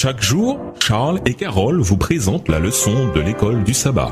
Chaque jour, Charles et Carole vous présentent la leçon de l'école du sabbat.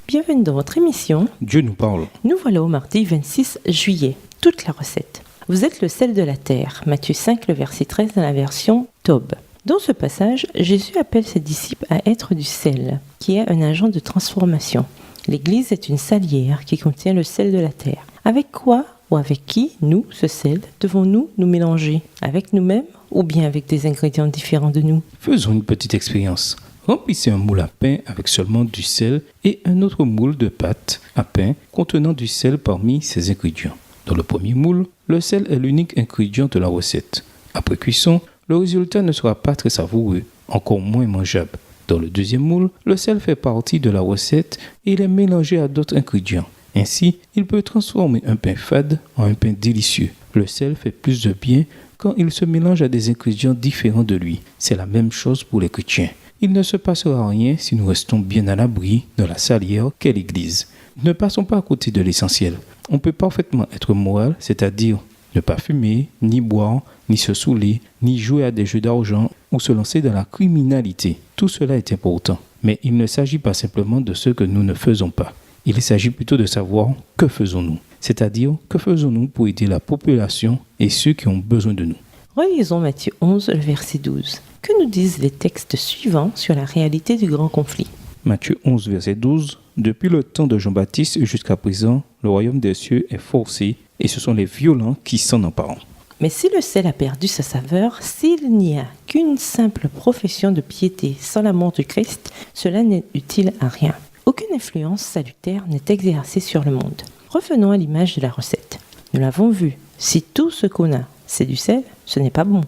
Bienvenue dans votre émission. Dieu nous parle. Nous voilà au mardi 26 juillet. Toute la recette. Vous êtes le sel de la terre. Matthieu 5, le verset 13 dans la version Tob. Dans ce passage, Jésus appelle ses disciples à être du sel, qui est un agent de transformation. L'Église est une salière qui contient le sel de la terre. Avec quoi ou avec qui, nous, ce sel, devons-nous nous mélanger? Avec nous-mêmes ou bien avec des ingrédients différents de nous? Faisons une petite expérience. Remplissez un moule à pain avec seulement du sel et un autre moule de pâte à pain contenant du sel parmi ses ingrédients. Dans le premier moule, le sel est l'unique ingrédient de la recette. Après cuisson, le résultat ne sera pas très savoureux, encore moins mangeable. Dans le deuxième moule, le sel fait partie de la recette et il est mélangé à d'autres ingrédients. Ainsi, il peut transformer un pain fade en un pain délicieux. Le sel fait plus de bien quand il se mélange à des ingrédients différents de lui. C'est la même chose pour les chrétiens. Il ne se passera rien si nous restons bien à l'abri dans la salière qu'est l'Église. Ne passons pas à côté de l'essentiel. On peut parfaitement être moral, c'est-à-dire ne pas fumer, ni boire, ni se saouler, ni jouer à des jeux d'argent ou se lancer dans la criminalité. Tout cela est important. Mais il ne s'agit pas simplement de ce que nous ne faisons pas. Il s'agit plutôt de savoir que faisons-nous. C'est-à-dire que faisons-nous pour aider la population et ceux qui ont besoin de nous. Relisons Matthieu 11, le verset 12. Que nous disent les textes suivants sur la réalité du grand conflit? Matthieu 11, verset 12. Depuis le temps de Jean-Baptiste jusqu'à présent, le royaume des cieux est forcé et ce sont les violents qui s'en emparent. Mais si le sel a perdu sa saveur, s'il n'y a qu'une simple profession de piété sans l'amour du Christ, cela n'est utile à rien. Aucune influence salutaire n'est exercée sur le monde. Revenons à l'image de la recette. Nous l'avons vu, si tout ce qu'on a, c'est du sel, ce n'est pas bon.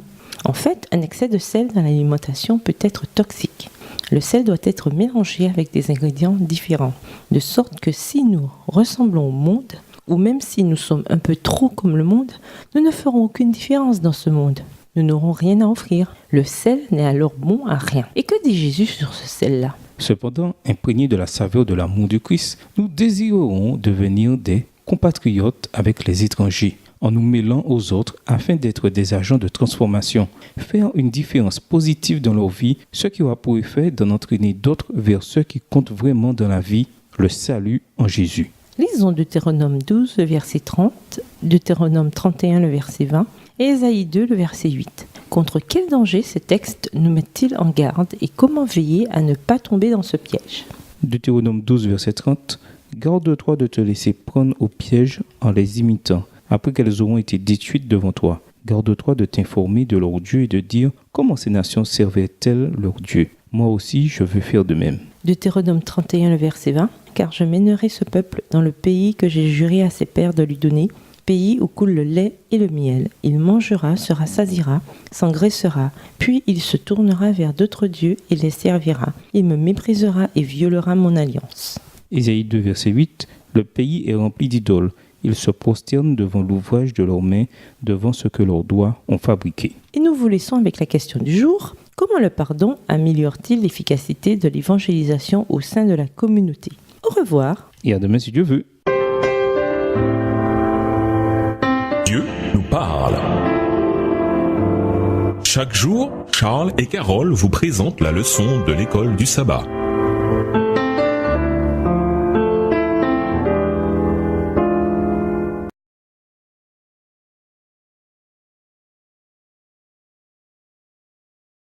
En fait, un excès de sel dans l'alimentation peut être toxique. Le sel doit être mélangé avec des ingrédients différents, de sorte que si nous ressemblons au monde, ou même si nous sommes un peu trop comme le monde, nous ne ferons aucune différence dans ce monde. Nous n'aurons rien à offrir. Le sel n'est alors bon à rien. Et que dit Jésus sur ce sel-là? Cependant, imprégnés de la saveur de l'amour du Christ, nous désirerons devenir des compatriotes avec les étrangers, en nous mêlant aux autres afin d'être des agents de transformation, faire une différence positive dans leur vie, ce qui aura pour effet d'en entraîner d'autres vers ceux qui comptent vraiment dans la vie, le salut en Jésus. Lisons Deutéronome 12, le verset 30, Deutéronome 31, le verset 20, et Ésaïe 2, le verset 8. Contre quel danger ces textes nous mettent-ils en garde et comment veiller à ne pas tomber dans ce piège? Deutéronome 12, verset 30. Garde-toi de te laisser prendre au piège en les imitant, après qu'elles auront été détruites devant toi. Garde-toi de t'informer de leur Dieu et de dire comment ces nations servaient-elles leur Dieu. Moi aussi, je veux faire de même. Deutéronome 31, le verset 20. Car je mènerai ce peuple dans le pays que j'ai juré à ses pères de lui donner, pays où coule le lait et le miel. Il mangera, se rassasiera, s'engraissera, puis il se tournera vers d'autres dieux et les servira. Il me méprisera et violera mon alliance. Ésaïe 2, verset 8. Le pays est rempli d'idoles. Ils se prosternent devant l'ouvrage de leurs mains, devant ce que leurs doigts ont fabriqué. Et nous vous laissons avec la question du jour. Comment le pardon améliore-t-il l'efficacité de l'évangélisation au sein de la communauté? Au revoir. Et à demain si Dieu veut. Dieu nous parle. Chaque jour, Charles et Carole vous présentent la leçon de l'école du sabbat.